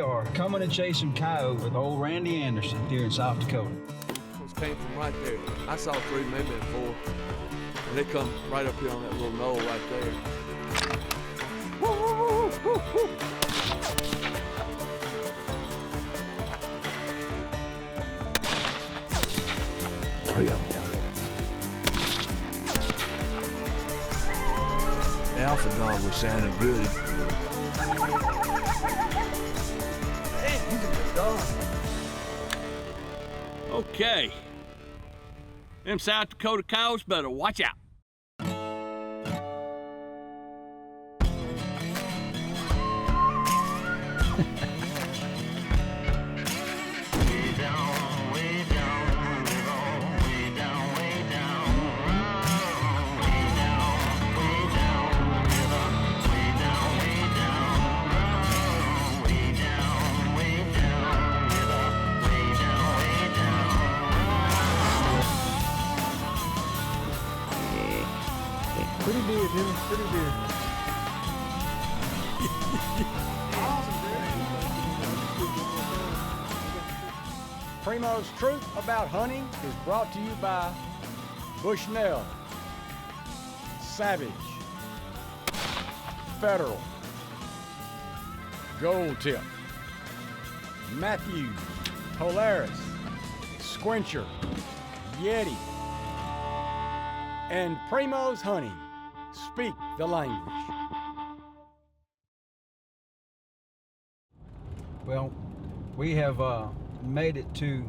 are coming to chase some coyote with old Randy Anderson here in South Dakota. Those came from right there. I saw 3, maybe 4. And they come right up here on that little knoll right there. Hurry up. The alpha dog was sounding good. Hey, he's a good dog. Okay. Them South Dakota cows better watch out. Pretty deer, Jimmy, pretty deer. Primos Truth About Hunting is brought to you by Bushnell, Savage, Federal, Gold Tip, Matthews, Polaris, Squincher, Yeti, and Primos Hunting. Speak the language. Well, we have made it to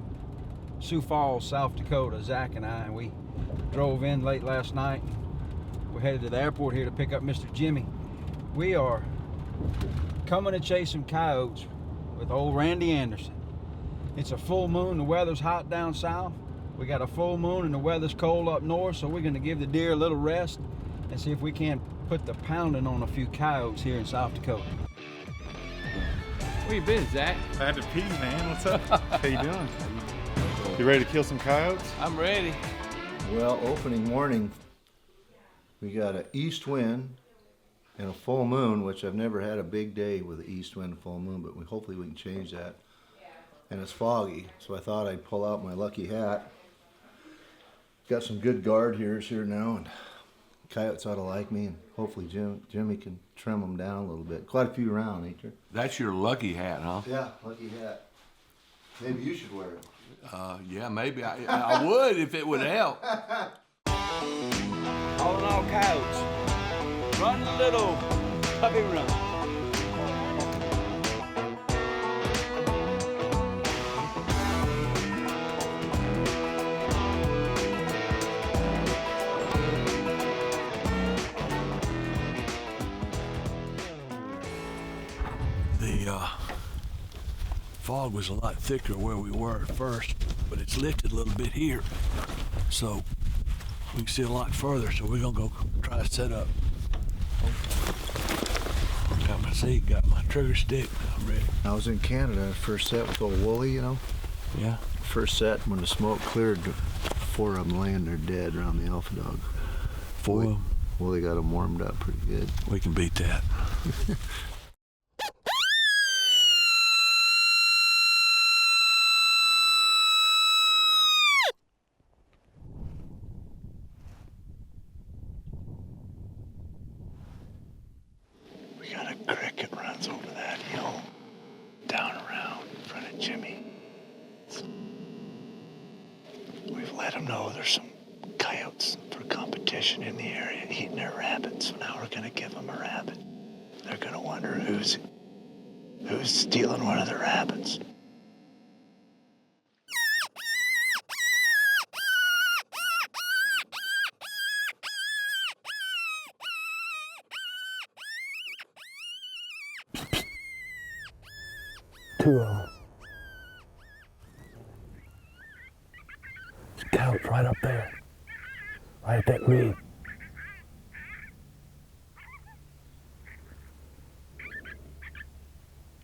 Sioux Falls, South Dakota, Zach and I, and we drove in late last night. We're headed to the airport here to pick up Mr. Jimmy. We are coming to chase some coyotes with old Randy Anderson. It's a full moon, the weather's hot down south. We got a full moon and the weather's cold up north, so we're gonna give the deer a little rest and see if we can't put the pounding on a few coyotes here in South Dakota. Where you been, Zach? I had to pee, man. What's up? How you doing? You ready to kill some coyotes? I'm ready. Well, opening morning, we got an east wind and a full moon, which I've never had a big day with an east wind and full moon, but hopefully we can change that. And it's foggy, so I thought I'd pull out my lucky hat. Got some good guard here now, and coyotes ought to like me, and hopefully Jimmy can trim them down a little bit. Quite a few around, ain't there? That's your lucky hat, huh? Yeah, lucky hat. Maybe you should wear it. Yeah, maybe I would if it would help. All in all, coyotes, run a little puppy run. The fog was a lot thicker where we were at first, but it's lifted a little bit here, so we can see a lot further. So we're gonna go try to set up. Got my seat, got my trigger stick. I'm ready. I was in Canada, first set with old Wooly, you know? Yeah. First set, when the smoke cleared, 4 of them laying there dead around the alpha dog. 4 of them? Wooly got them warmed up pretty good. We can beat that. We got a creek that runs over that hill, down around in front of Jimmy. We've let him know there's some coyotes for competition in the area eating their rabbits, so now we're gonna give them a rabbit. They're gonna wonder who's stealing one of the rabbits. Two of them. Coyotes right up there. Right at that reed.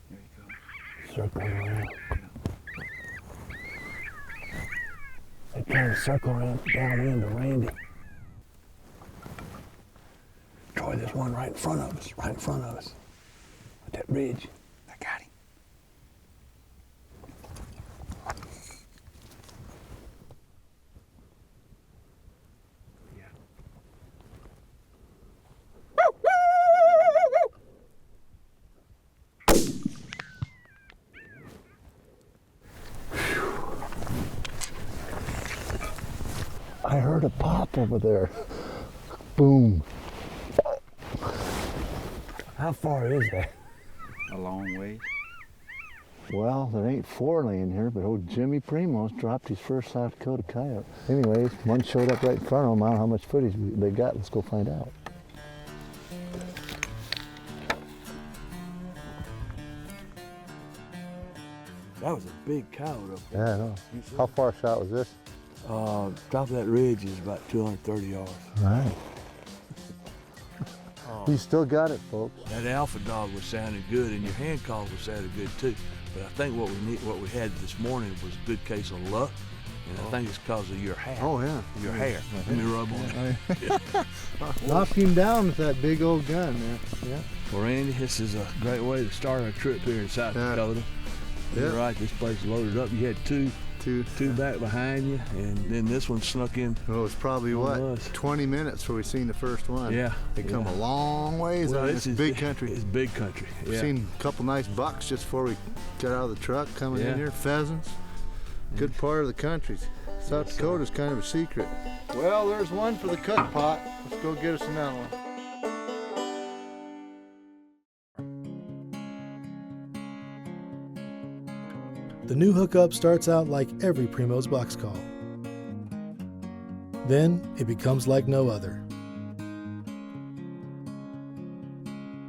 There you go. Circling around. They're trying to circle around downwind to Randy. Troy, there's one right in front of us, At that ridge. I got him. I heard a pop over there. Boom. How far is that? A long ways. Well, there ain't 4 laying here, but old Jimmy Primos dropped his first South Dakota coyote. Anyways, one showed up right in front of him. I don't know how much footage they got. Let's go find out. That was a big coyote up there. Yeah, I know. How far shot was this? Top of that ridge is about 230 yards. Right. You still got it, folks. That alpha dog was sounding good, and your hand calls were sounding good too. But I think what we had this morning was a good case of luck, and I think it's because of your hair. Oh, yeah. Your hair. Let me rub on it. Knocked him down with that big old gun there. Yeah. Well, Randy, this is a great way to start our trip here in South Dakota. You're right, this place is loaded up. You had two back behind you, and then this one snuck in. Well, it was probably, what, 20 minutes before we seen the first one. Yeah. They come a long ways out of this big country. It's big country. We've Yeah. seen a couple nice bucks just before we got out of the truck coming in here. Pheasants. Good part of the country. South Dakota's kind of a secret. Well, there's one for the cook pot. Let's go get us another one. The new hookup starts out like every Primos box call. Then it becomes like no other.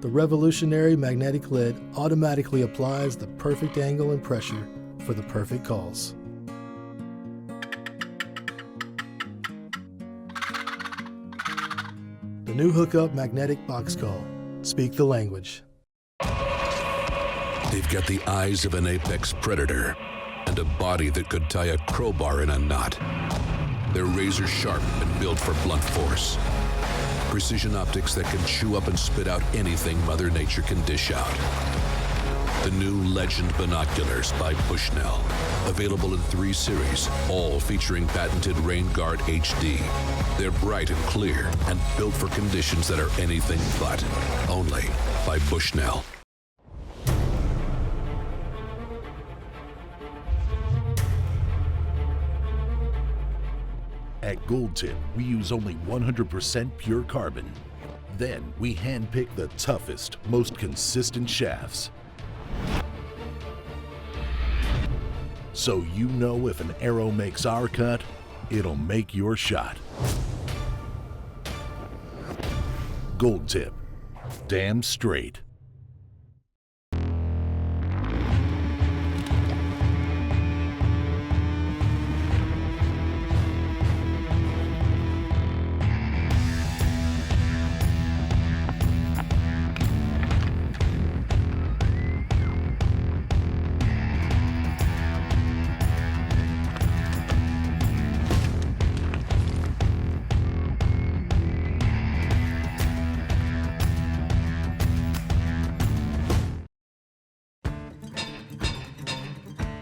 The revolutionary magnetic lid automatically applies the perfect angle and pressure for the perfect calls. The new hookup magnetic box call. Speak the language. They've got the eyes of an apex predator and a body that could tie a crowbar in a knot. They're razor sharp and built for blunt force. Precision optics that can chew up and spit out anything Mother Nature can dish out. The new Legend binoculars by Bushnell. Available in 3 series, all featuring patented Rain Guard HD. They're bright and clear and built for conditions that are anything but. Only by Bushnell. At Gold Tip, we use only 100% pure carbon. Then we handpick the toughest, most consistent shafts. So you know if an arrow makes our cut, it'll make your shot. Gold Tip. Damn straight.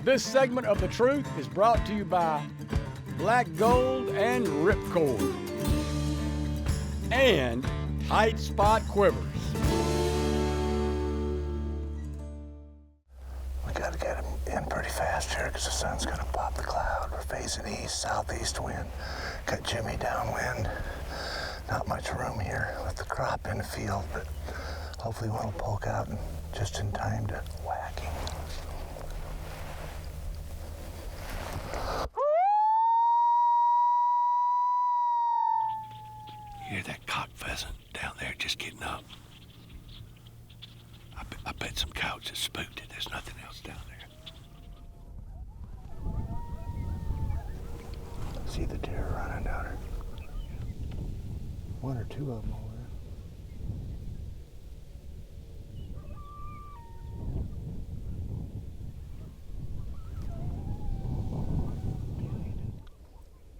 This segment of The Truth is brought to you by Black Gold and Ripcord and Tight Spot Quivers. We gotta get him in pretty fast here because the sun's gonna pop the cloud. We're facing east, southeast wind. Got Jimmy downwind. Not much room here with the crop in the field, but hopefully one will poke out just in time to whack him. You hear that cock pheasant down there just getting up? I bet some coyotes have spooked it. There's nothing else down there. See the deer running down her. 1 or 2 of them over there.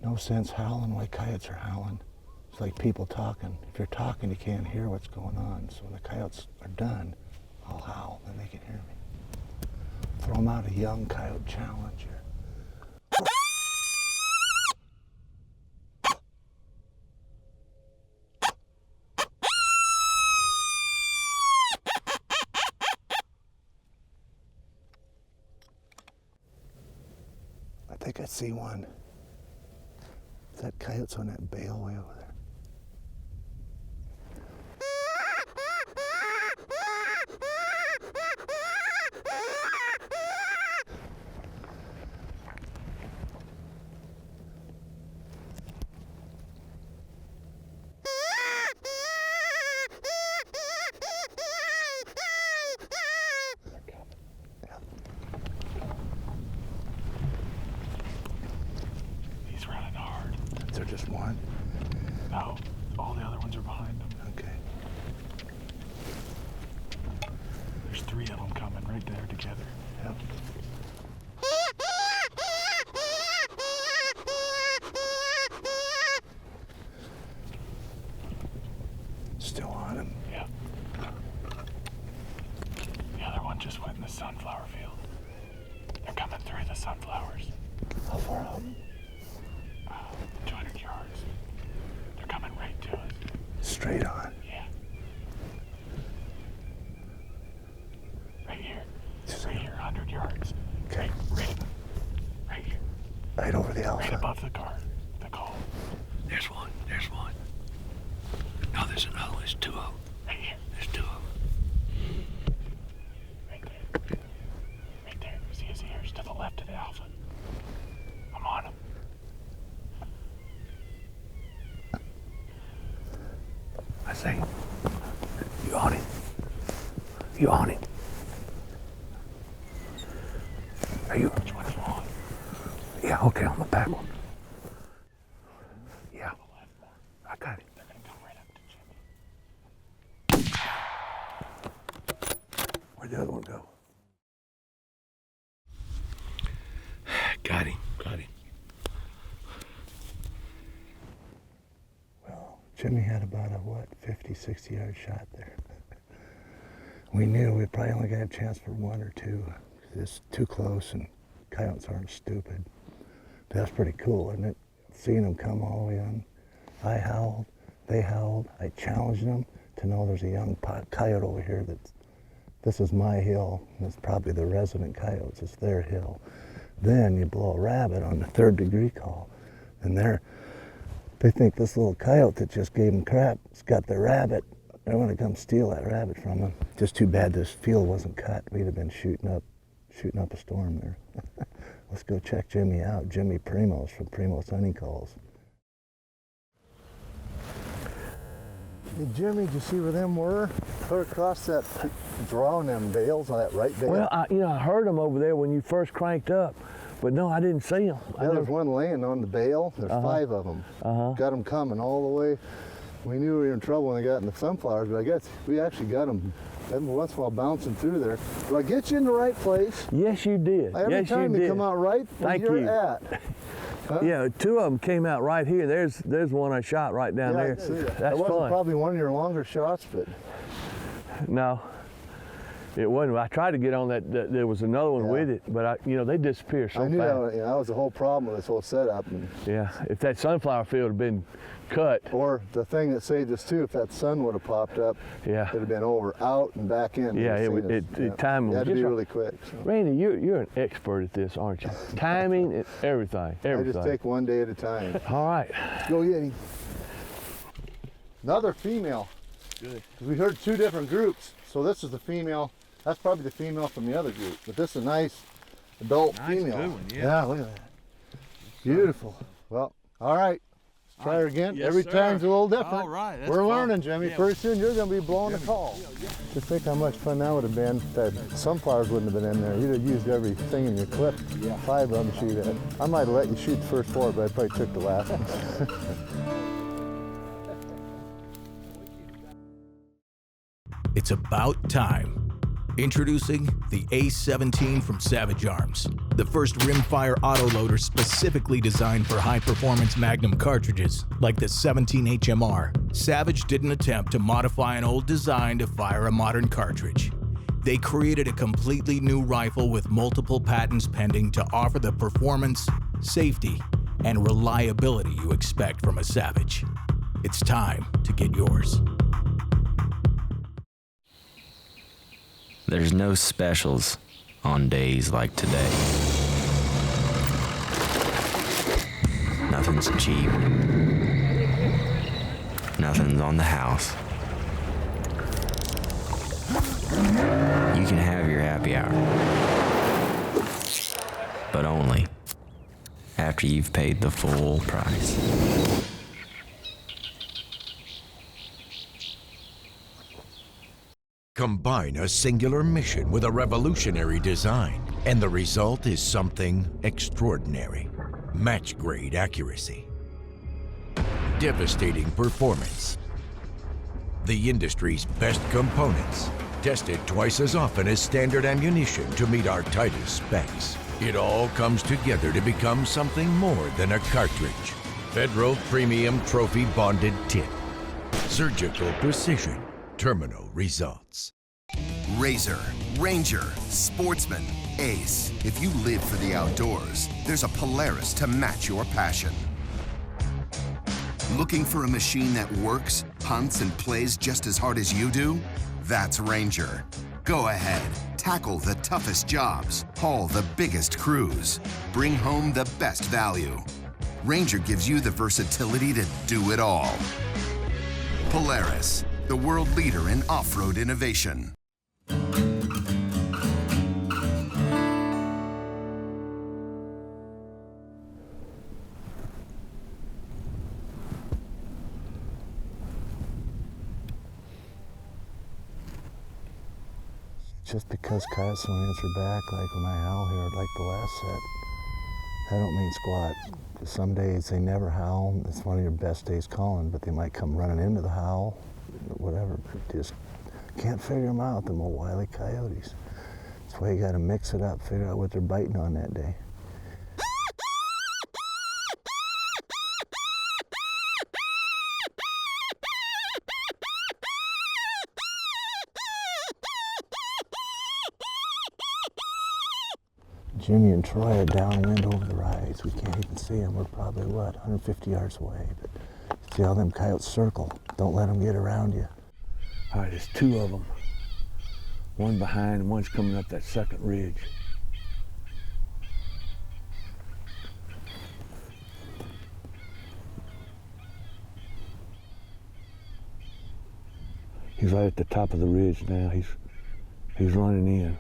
No sense howling while coyotes are howling. It's like people talking. If you're talking, you can't hear what's going on. So when the coyotes are done, I'll howl, then they can hear me. Throw them out a young coyote challenge here. I think I see one. That coyote's on that bale way over there. He's running hard. Is there just one? No, all the other ones are behind him. Okay. There's 3 of them coming right there together. Yep. Still on him. Yeah. The other one just went in the sunflower field. They're coming through the sunflowers. How far out? 200 yards. They're coming right to us. Straight on. Yeah. Right here. Right here, 100 yards. Okay. Right here. Right over the alpha. Right above the car. The call. There's one. There's one. No, there's another one. There's 2 of them. Right here. There's 2 of them. Right there. Right there. See his ears to the left of the alpha. I'm on him. I say, you on it? You on it? Are you? Which one you on? Yeah, okay, on the back one. Yeah, I got it. They're gonna come right up to Jimmy. Where'd the other one go? Got him. Got him. Well, Jimmy had about a, 50, 60 yard shot there. We knew we probably only got a chance for 1 or 2. It's too close, and coyotes aren't stupid. But that's pretty cool, isn't it? Seeing them come all the way on. I howled, they howled. I challenged them to know there's a young coyote over here this is my hill. It's probably the resident coyotes. It's their hill. Then you blow a rabbit on the 3rd degree call, and they think this little coyote that just gave them crap has got their rabbit. They're going to come steal that rabbit from them. Just too bad this field wasn't cut. We'd have been shooting up a storm there. Let's go check Jimmy out. Jimmy Primos from Primos Hunting Calls. Hey Jimmy, did you see where them were? Clear across that draw in them bales on that right bale. Well, I heard them over there when you first cranked up, but no, I didn't see them. Yeah, there's one laying on the bale. There's 5 of them. Got them coming all the way. We knew we were in trouble when they got in the sunflowers, but I guess we actually got them every once in a while bouncing through there. Did I get you in the right place? Yes, you did. Every time they come out right where you're at. Huh? Yeah, 2 of them came out right here. There's one I shot right down there. I see that. That's That wasn't fun. probably one of your longer shots, but No, it wasn't. I tried to get on that. There was another one with it, but they disappear so I knew fast. that was the whole problem with this whole setup. And Yeah, if that sunflower field had been cut. Or the thing that saved us too, if that sun would have popped up, Yeah. it'd have been over, out, and back in. Yeah, timing You had to was be just really quick. So. Randy, you're an expert at this, aren't you? Timing and everything. I just take one day at a time. All right. Go Yeti. Another female. Good. We heard 2 different groups. So this is the female. That's probably the female from the other group. But this is a nice adult female. Good one, yeah. Yeah, look at that. Beautiful. Well, all right. Let's try her again. Yes, Every sir. time's a little different. All right, that's We're fun. learning, Jimmy. Yeah. Pretty soon you're going to be blowing the call. Just think how much fun that would have been. That sunflowers wouldn't have been in there. You'd have used everything in your clip. 5 of them to shoot at. I might have let you shoot the first 4, but I probably took the last one. It's about time. Introducing the A17 from Savage Arms, the first rimfire autoloader specifically designed for high-performance Magnum cartridges, like the 17 HMR. Savage didn't attempt to modify an old design to fire a modern cartridge. They created a completely new rifle with multiple patents pending to offer the performance, safety, and reliability you expect from a Savage. It's time to get yours. There's no specials on days like today. Nothing Nothing's cheap. Nothing's on the house. You can have your happy hour, but only after you've paid the full price. Combine a singular mission with a revolutionary design, and the result is something extraordinary. Match-grade accuracy. Devastating performance. The industry's best components, tested twice as often as standard ammunition to meet our tightest specs. It all comes together to become something more than a cartridge. Federal Premium Trophy Bonded Tip. Surgical precision. Terminal results. Razor, Ranger, Sportsman, Ace. If you live for the outdoors, there's a Polaris to match your passion. Looking for a machine that works, hunts, and plays just as hard as you do? That's Ranger. Go ahead, tackle the toughest jobs, haul the biggest crews, bring home the best value. Ranger gives you the versatility to do it all. Polaris, the world leader in off-road innovation. Just because coyotes don't answer back like when I howl here, like the last set, that don't mean squat. Some days they never howl. It's one of your best days calling, but they might come running into the howl, whatever. Just can't figure them out, them old wily coyotes. That's why you got to mix it up, figure out what they're biting on that day. Jimmy and Troy are downwind over the rise. We can't even see them. We're probably, 150 yards away. But see how them coyotes circle. Don't let them get around you. All right, there's two of them. One behind and one's coming up that second ridge. He's right at the top of the ridge now. He's running in.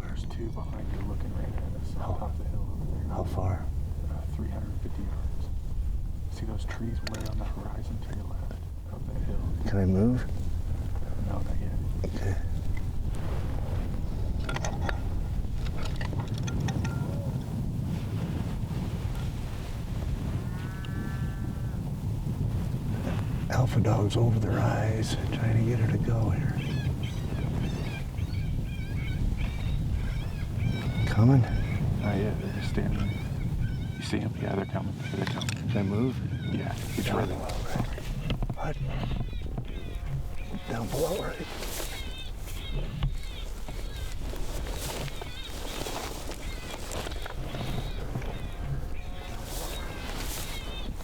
There's two behind you looking right at us on top of the hill over there. How far? 350 yards. See those trees way on the horizon to your left of that hill? Can I move? No, not yet. Okay. Alpha dog's over their eyes, trying to get her to go here. Coming? Not yet, they're just standing there. You see them? Yeah, they're coming. They're coming. Can I move? Yeah, he's ready. What? Down below, right?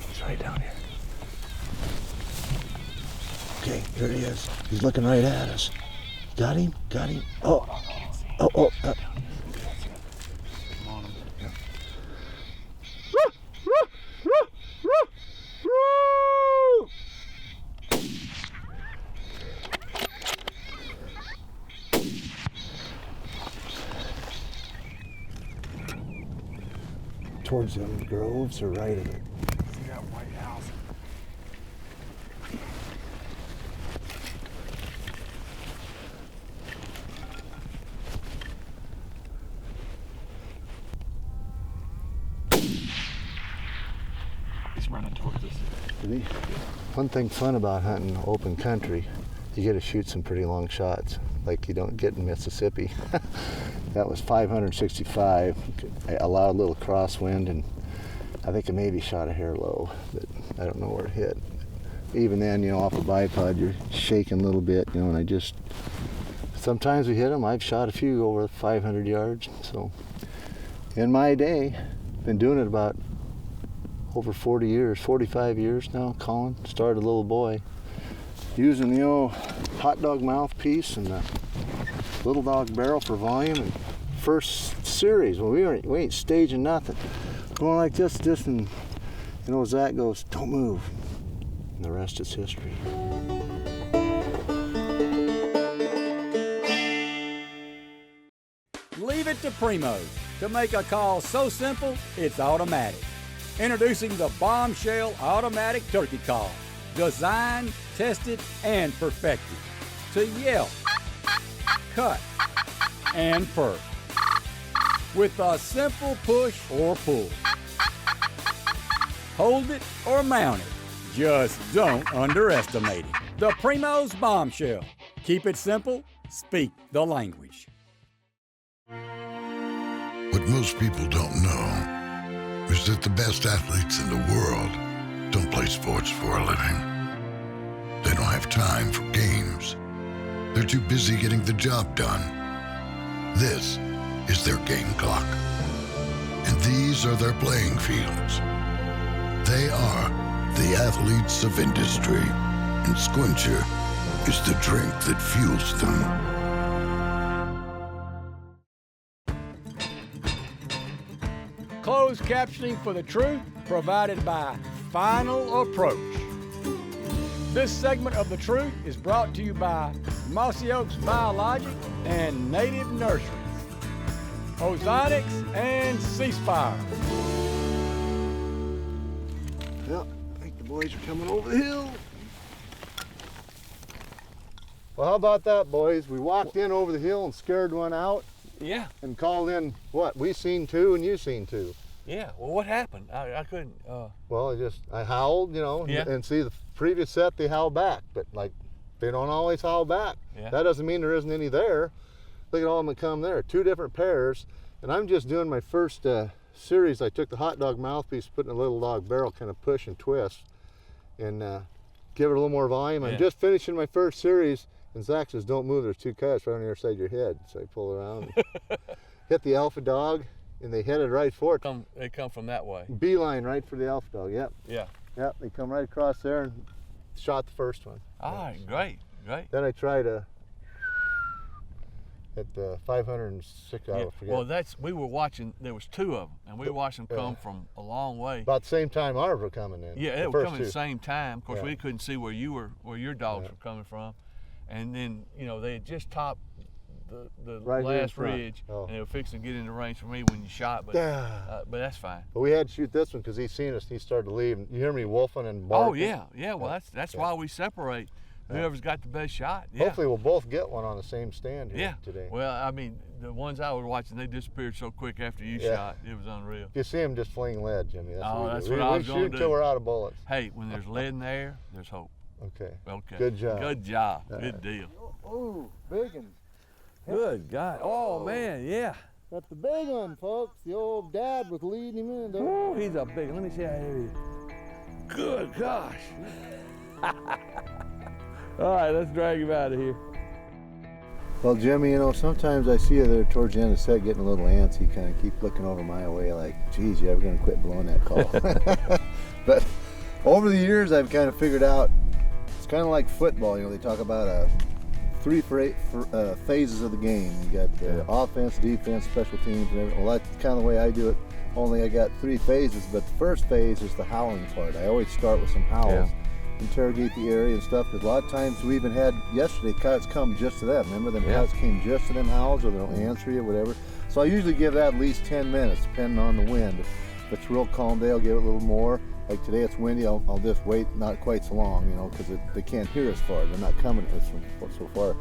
He's right down here. Okay, here he is. He's looking right at us. Got him? Got him? Oh. Oh. Towards them groves or right of it? See that white house? He's running towards us. One thing fun about hunting open country, you get to shoot some pretty long shots, like you don't get in Mississippi. That was 565. I allowed a little crosswind, and I think it maybe shot a hair low, but I don't know where it hit. Even then, off a bipod, you're shaking a little bit, and sometimes we hit them. I've shot a few over 500 yards. So in my day, been doing it about over 40 years, 45 years now, calling. Started a little boy. Using the old hot dog mouthpiece and the little dog barrel for volume and first series. Well, we ain't staging nothing. Going like this, and Zach goes, "Don't move." And the rest is history. Leave it to Primos to make a call so simple, it's automatic. Introducing the Bombshell Automatic Turkey Call. Designed, tested, and perfected to yelp, cut, and purr. With a simple push or pull. Hold it or mount it. Just don't underestimate it. The Primos Bombshell. Keep it simple, speak the language. What most people don't know is that the best athletes in the world don't play sports for a living. They don't have time for games. They're too busy getting the job done. This is their game clock. And these are their playing fields. They are the athletes of industry. And Squincher is the drink that fuels them. Closed captioning for the truth provided by Final Approach. This segment of The Truth is brought to you by Mossy Oaks Biologic and Native Nurseries, Ozonics, and Ceasefire. Yep, I think the boys are coming over the hill. Well, how about that, boys? We walked in over the hill and scared one out. Yeah. And called in, what, we seen two and you seen two. Yeah, well, what happened? I couldn't. Well, I howled, Yeah. and see the previous set they howl back, but like they don't always howl back. Yeah. That doesn't mean there isn't any there. Look at all of them that come there, 2 different pairs, and I'm just doing my first series. I took the hot dog mouthpiece, put in a little dog barrel, kind of push and twist, and give it a little more volume. Yeah. I'm just finishing my first series, and Zach says, "Don't move, there's 2 coyotes right on the other side of your head." So I pull around, and hit the alpha dog, and they headed right for it. They come from that way. Beeline right for the alpha dog, yep. Yeah. Yep, they come right across there and shot the first one. All right, great. Then I tried at 506, I forget. Well, we were watching, there was 2 of them, and we watched them come from a long way. About the same time ours were coming in. Yeah, they were coming at the same time. Of course, Yeah. we couldn't see where your dogs were coming from. And then, they had just topped the Right here in last front. ridge, Oh. and they were fixing to get into range for me when you shot, but that's fine. But we had to shoot this one because he's seen us and he started to leave. You hear me wolfing and barking? Oh, yeah. Well, that's why we separate. Whoever's got the best shot. Yeah. Hopefully we'll both get one on the same stand here today. Well, I mean, the ones I was watching, they disappeared so quick after you shot. It was unreal. If you see them, just fling lead, Jimmy. That's what we that's do. what I was we going to shoot do. until we're out of bullets. Hey, when there's lead in the air, there's hope. Okay. Good job. Good job. Good deal. Oh, big one. Good God. Oh, man, yeah. That's the big one, folks. The old dad was leading him in. Ooh, he's a big one. Let me see how heavy he is. Good gosh. All right, let's drag him out of here. Well, Jimmy, sometimes I see you there towards the end of the set getting a little antsy, kind of keep looking over my way like, geez, you ever going to quit blowing that call? But over the years, I've kind of figured out, it's kind of like football. They talk about 3 phases of the game. You got the offense, defense, special teams, and everything. Well, that's kind of the way I do it. Only I got 3 phases, but the first phase is the howling part. I always start with some howls. Interrogate the area and stuff, because a lot of times we even had yesterday coyotes come just to them. Remember, them coyotes came just to them howls, or they don't answer you, whatever. So I usually give that at least 10 minutes, depending on the wind. If it's real calm day, I'll give it a little more. Like today it's windy, I'll just wait not quite so long, because they can't hear as far. They're not coming so far.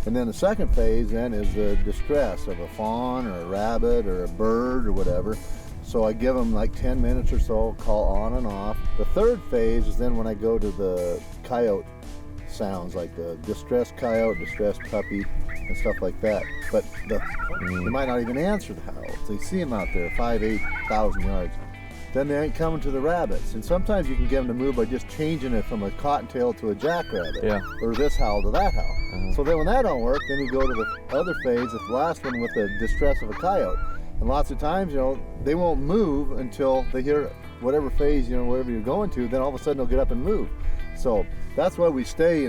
And then the second phase then is the distress of a fawn or a rabbit or a bird or whatever. So I give them like 10 minutes or so, call on and off. The third phase is then when I go to the coyote sounds, like the distressed coyote, distressed puppy, and stuff like that. But they might not even answer the howls. They see them out there 5,000-8,000 yards. Then they ain't coming to the rabbits. And sometimes you can get them to move by just changing it from a cottontail to a jackrabbit. Or this howl to that howl. So then when that don't work, then you go to the other phase, the last one with the distress of a coyote. And lots of times, they won't move until they hear whatever phase, whatever you're going to, then all of a sudden they'll get up and move. So that's why we stay,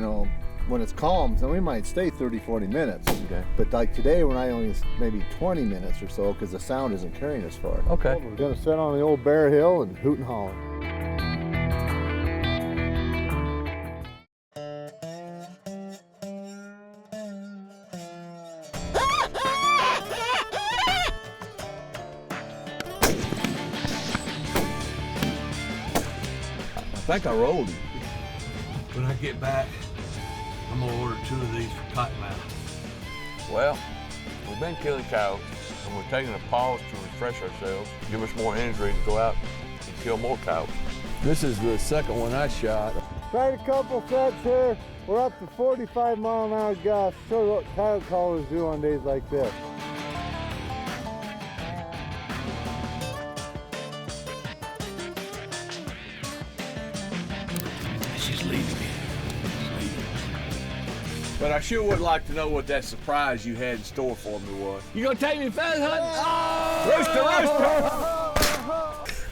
when it's calm, so we might stay 30, 40 minutes. Okay. But like today, we're not only maybe 20 minutes or so because the sound isn't carrying us far. Okay. We're gonna sit on the old Bear Hill and hoot and holler. I think I rolled him. When I get back, I'm gonna order 2 of these for Cottonmouth. Well, we've been killing coyotes, and we're taking a pause to refresh ourselves, give us more energy to go out and kill more coyotes. This is the second one I shot. Tried a couple sets here. We're up to 45 mile-an-hour gusts. Show what coyote callers do on days like this. She's leaving me. But I sure would like to know what that surprise you had in store for me was. You gonna take me pheasant hunting? Oh! Rooster,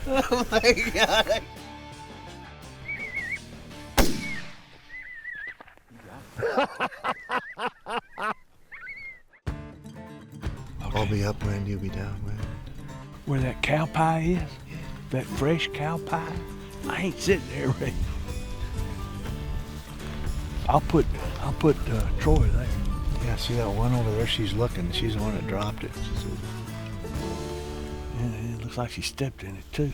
rooster! Oh my God. I'll be up, Randy. You'll be down, man. Where that cow pie is, that fresh cow pie, I ain't sitting there, Ray. I'll put Troy there. Yeah, see that one over there? She's looking. She's the one that dropped it. Yeah, it looks like she stepped in it too.